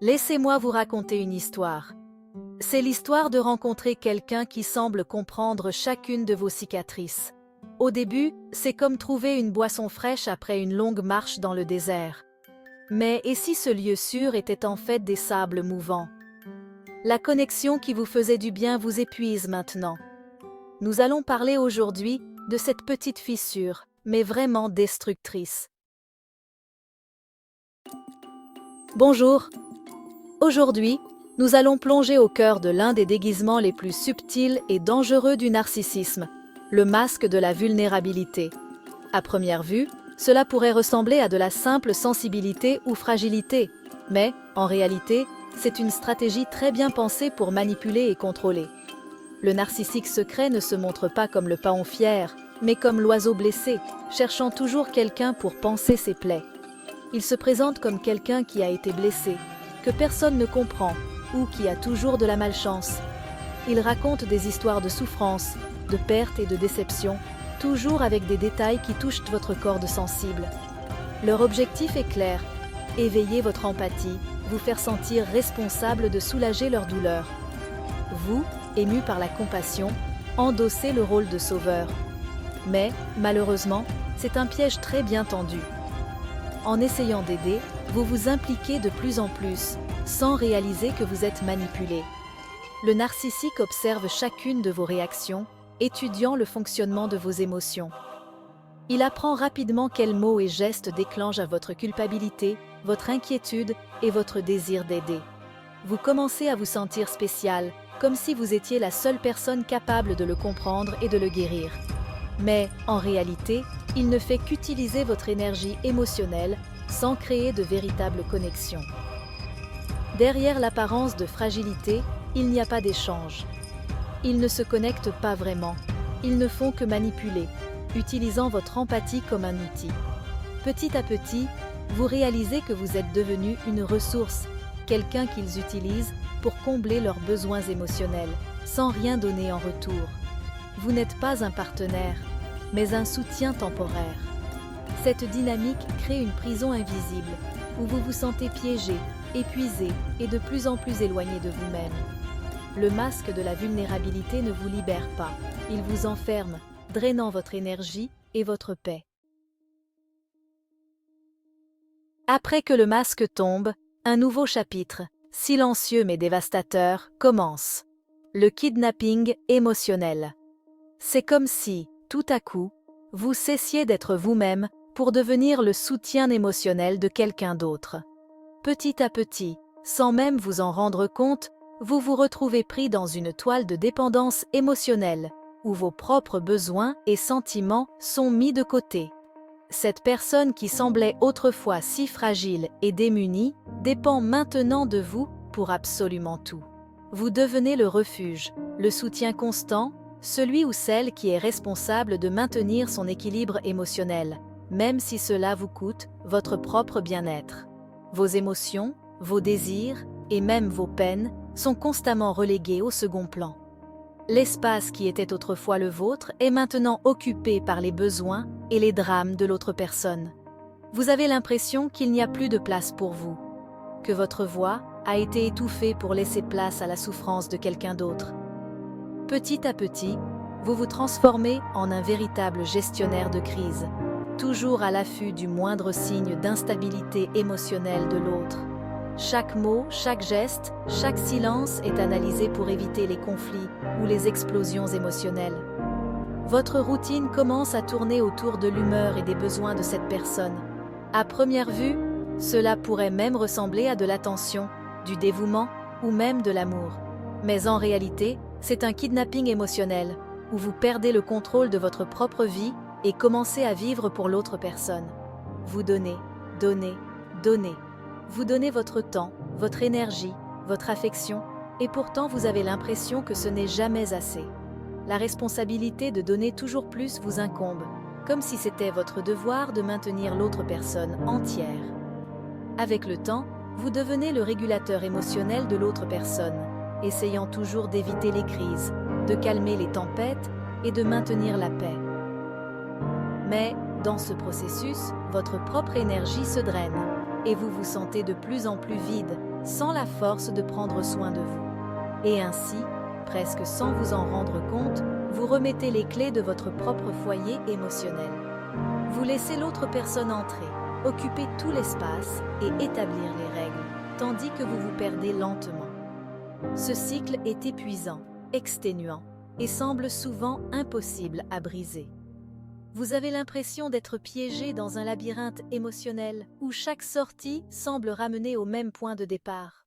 Laissez-moi vous raconter une histoire. C'est l'histoire de rencontrer quelqu'un qui semble comprendre chacune de vos cicatrices. Au début, c'est comme trouver une boisson fraîche après une longue marche dans le désert. Mais et si ce lieu sûr était en fait des sables mouvants? La connexion qui vous faisait du bien vous épuise maintenant. Nous allons parler aujourd'hui de cette petite fissure, mais vraiment destructrice. Bonjour. Aujourd'hui, nous allons plonger au cœur de l'un des déguisements les plus subtils et dangereux du narcissisme, le masque de la vulnérabilité. À première vue, cela pourrait ressembler à de la simple sensibilité ou fragilité, mais, en réalité, c'est une stratégie très bien pensée pour manipuler et contrôler. Le narcissique secret ne se montre pas comme le paon fier, mais comme l'oiseau blessé, cherchant toujours quelqu'un pour panser ses plaies. Il se présente comme quelqu'un qui a été blessé, que personne ne comprend, ou qui a toujours de la malchance. Il raconte des histoires de souffrance, de perte et de déception, toujours avec des détails qui touchent votre corde sensible. Leur objectif est clair, éveiller votre empathie, vous faire sentir responsable de soulager leur douleur. Vous, ému par la compassion, endossez le rôle de sauveur. Mais, malheureusement, c'est un piège très bien tendu. En essayant d'aider, vous vous impliquez de plus en plus, sans réaliser que vous êtes manipulé. Le narcissique observe chacune de vos réactions, étudiant le fonctionnement de vos émotions. Il apprend rapidement quels mots et gestes déclenchent à votre culpabilité, votre inquiétude et votre désir d'aider. Vous commencez à vous sentir spécial, comme si vous étiez la seule personne capable de le comprendre et de le guérir. Mais, en réalité, il ne fait qu'utiliser votre énergie émotionnelle sans créer de véritable connexion. Derrière l'apparence de fragilité, il n'y a pas d'échange. Ils ne se connectent pas vraiment, ils ne font que manipuler, utilisant votre empathie comme un outil. Petit à petit, vous réalisez que vous êtes devenu une ressource, quelqu'un qu'ils utilisent pour combler leurs besoins émotionnels, sans rien donner en retour. Vous n'êtes pas un partenaire, mais un soutien temporaire. Cette dynamique crée une prison invisible, où vous vous sentez piégé, épuisé et de plus en plus éloigné de vous-même. Le masque de la vulnérabilité ne vous libère pas, il vous enferme, drainant votre énergie et votre paix. Après que le masque tombe, un nouveau chapitre, silencieux mais dévastateur, commence. Le kidnapping émotionnel. C'est comme si, tout à coup, vous cessiez d'être vous-même pour devenir le soutien émotionnel de quelqu'un d'autre. Petit à petit, sans même vous en rendre compte, vous vous retrouvez pris dans une toile de dépendance émotionnelle, où vos propres besoins et sentiments sont mis de côté. Cette personne qui semblait autrefois si fragile et démunie dépend maintenant de vous pour absolument tout. Vous devenez le refuge, le soutien constant, celui ou celle qui est responsable de maintenir son équilibre émotionnel, même si cela vous coûte votre propre bien-être. Vos émotions, vos désirs et même vos peines sont constamment relégués au second plan. L'espace qui était autrefois le vôtre est maintenant occupé par les besoins et les drames de l'autre personne. Vous avez l'impression qu'il n'y a plus de place pour vous, que votre voix a été étouffée pour laisser place à la souffrance de quelqu'un d'autre. Petit à petit, vous vous transformez en un véritable gestionnaire de crise, toujours à l'affût du moindre signe d'instabilité émotionnelle de l'autre. Chaque mot, chaque geste, chaque silence est analysé pour éviter les conflits ou les explosions émotionnelles. Votre routine commence à tourner autour de l'humeur et des besoins de cette personne. À première vue, cela pourrait même ressembler à de l'attention, du dévouement ou même de l'amour. Mais en réalité, c'est un kidnapping émotionnel, où vous perdez le contrôle de votre propre vie et commencez à vivre pour l'autre personne. Vous donnez, donnez, donnez. Vous donnez votre temps, votre énergie, votre affection, et pourtant vous avez l'impression que ce n'est jamais assez. La responsabilité de donner toujours plus vous incombe, comme si c'était votre devoir de maintenir l'autre personne entière. Avec le temps, vous devenez le régulateur émotionnel de l'autre personne, essayant toujours d'éviter les crises, de calmer les tempêtes et de maintenir la paix. Mais, dans ce processus, votre propre énergie se draine, et vous vous sentez de plus en plus vide, sans la force de prendre soin de vous. Et ainsi, presque sans vous en rendre compte, vous remettez les clés de votre propre foyer émotionnel. Vous laissez l'autre personne entrer, occuper tout l'espace et établir les règles, tandis que vous vous perdez lentement. Ce cycle est épuisant, exténuant et semble souvent impossible à briser. Vous avez l'impression d'être piégé dans un labyrinthe émotionnel où chaque sortie semble ramener au même point de départ.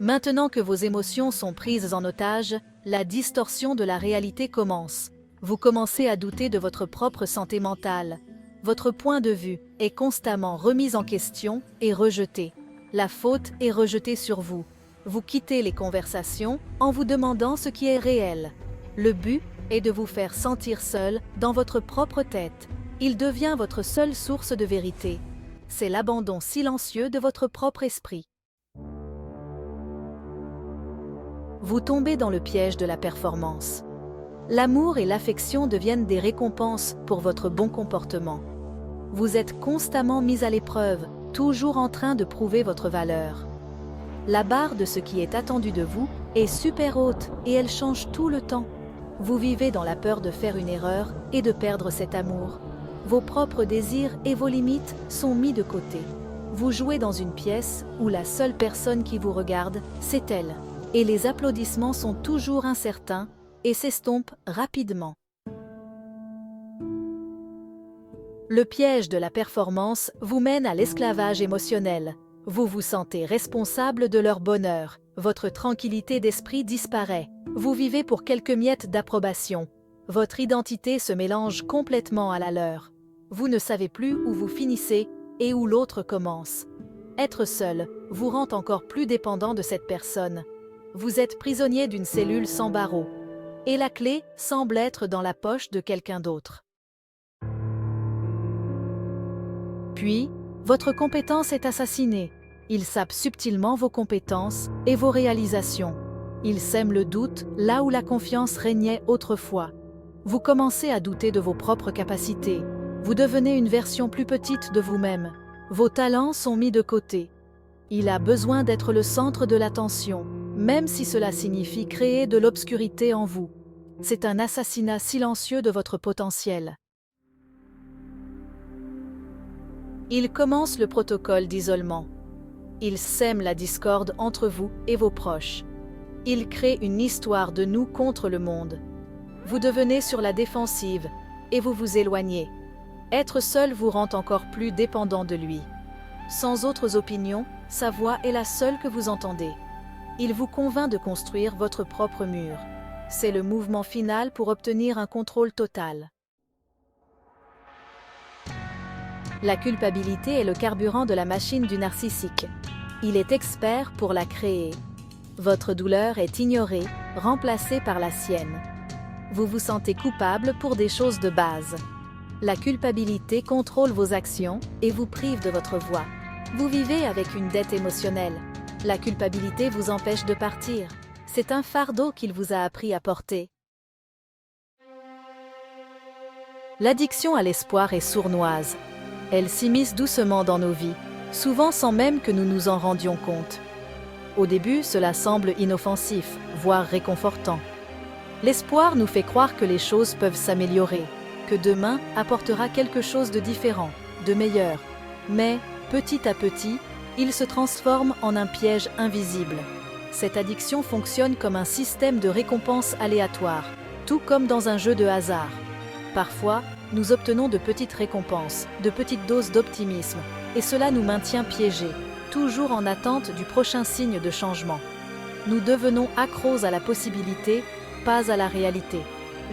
Maintenant que vos émotions sont prises en otage, la distorsion de la réalité commence. Vous commencez à douter de votre propre santé mentale. Votre point de vue est constamment remis en question et rejeté. La faute est rejetée sur vous. Vous quittez les conversations en vous demandant ce qui est réel. Le but est de vous faire sentir seul dans votre propre tête. Il devient votre seule source de vérité. C'est l'abandon silencieux de votre propre esprit. Vous tombez dans le piège de la performance. L'amour et l'affection deviennent des récompenses pour votre bon comportement. Vous êtes constamment mis à l'épreuve, toujours en train de prouver votre valeur. La barre de ce qui est attendu de vous est super haute et elle change tout le temps. Vous vivez dans la peur de faire une erreur et de perdre cet amour. Vos propres désirs et vos limites sont mis de côté. Vous jouez dans une pièce où la seule personne qui vous regarde, c'est elle. Et les applaudissements sont toujours incertains et s'estompent rapidement. Le piège de la performance vous mène à l'esclavage émotionnel. Vous vous sentez responsable de leur bonheur. Votre tranquillité d'esprit disparaît. Vous vivez pour quelques miettes d'approbation. Votre identité se mélange complètement à la leur. Vous ne savez plus où vous finissez et où l'autre commence. Être seul vous rend encore plus dépendant de cette personne. Vous êtes prisonnier d'une cellule sans barreaux. Et la clé semble être dans la poche de quelqu'un d'autre. Puis, votre compétence est assassinée. Il sape subtilement vos compétences et vos réalisations. Il sème le doute là où la confiance régnait autrefois. Vous commencez à douter de vos propres capacités. Vous devenez une version plus petite de vous-même. Vos talents sont mis de côté. Il a besoin d'être le centre de l'attention, même si cela signifie créer de l'obscurité en vous. C'est un assassinat silencieux de votre potentiel. Il commence le protocole d'isolement. Il sème la discorde entre vous et vos proches. Il crée une histoire de nous contre le monde. Vous devenez sur la défensive et vous vous éloignez. Être seul vous rend encore plus dépendant de lui. Sans autres opinions, sa voix est la seule que vous entendez. Il vous convainc de construire votre propre mur. C'est le mouvement final pour obtenir un contrôle total. La culpabilité est le carburant de la machine du narcissique. Il est expert pour la créer. Votre douleur est ignorée, remplacée par la sienne. Vous vous sentez coupable pour des choses de base. La culpabilité contrôle vos actions et vous prive de votre voix. Vous vivez avec une dette émotionnelle. La culpabilité vous empêche de partir. C'est un fardeau qu'il vous a appris à porter. L'addiction à l'espoir est sournoise. Elle s'immisce doucement dans nos vies, souvent sans même que nous nous en rendions compte. Au début, cela semble inoffensif, voire réconfortant. L'espoir nous fait croire que les choses peuvent s'améliorer, que demain apportera quelque chose de différent, de meilleur. Mais, petit à petit, il se transforme en un piège invisible. Cette addiction fonctionne comme un système de récompense aléatoire, tout comme dans un jeu de hasard. Parfois, nous obtenons de petites récompenses, de petites doses d'optimisme, et cela nous maintient piégés, toujours en attente du prochain signe de changement. Nous devenons accros à la possibilité, pas à la réalité.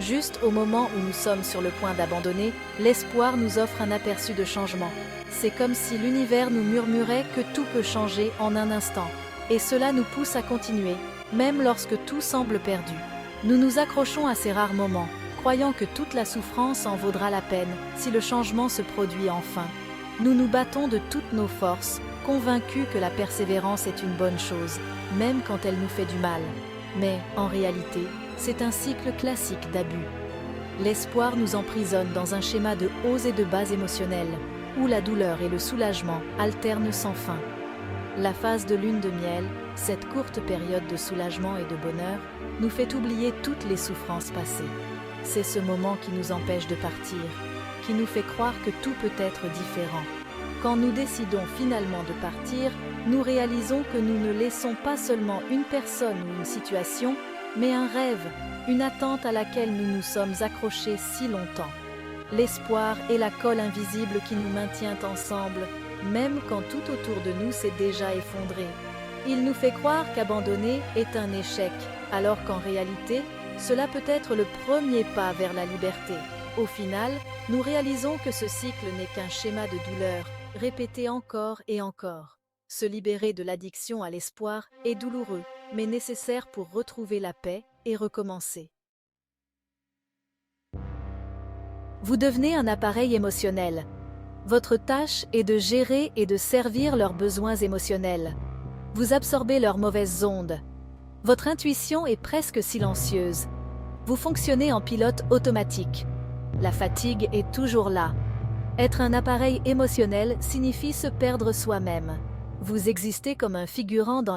Juste au moment où nous sommes sur le point d'abandonner, l'espoir nous offre un aperçu de changement. C'est comme si l'univers nous murmurait que tout peut changer en un instant. Et cela nous pousse à continuer, même lorsque tout semble perdu. Nous nous accrochons à ces rares moments, croyant que toute la souffrance en vaudra la peine si le changement se produit enfin. Nous nous battons de toutes nos forces, convaincus que la persévérance est une bonne chose, même quand elle nous fait du mal. Mais, en réalité, c'est un cycle classique d'abus. L'espoir nous emprisonne dans un schéma de hauts et de bas émotionnels. où la douleur et le soulagement alternent sans fin. La phase de lune de miel, cette courte période de soulagement et de bonheur, nous fait oublier toutes les souffrances passées. C'est ce moment qui nous empêche de partir, qui nous fait croire que tout peut être différent. Quand nous décidons finalement de partir, nous réalisons que nous ne laissons pas seulement une personne ou une situation, mais un rêve, une attente à laquelle nous nous sommes accrochés si longtemps. L'espoir est la colle invisible qui nous maintient ensemble, même quand tout autour de nous s'est déjà effondré. Il nous fait croire qu'abandonner est un échec, alors qu'en réalité, cela peut être le premier pas vers la liberté. Au final, nous réalisons que ce cycle n'est qu'un schéma de douleur, répété encore et encore. Se libérer de l'addiction à l'espoir est douloureux, mais nécessaire pour retrouver la paix et recommencer. Vous devenez un appareil émotionnel. Votre tâche est de gérer et de servir leurs besoins émotionnels. Vous absorbez leurs mauvaises ondes. Votre intuition est presque silencieuse. Vous fonctionnez en pilote automatique. La fatigue est toujours là. Être un appareil émotionnel signifie se perdre soi-même. Vous existez comme un figurant dans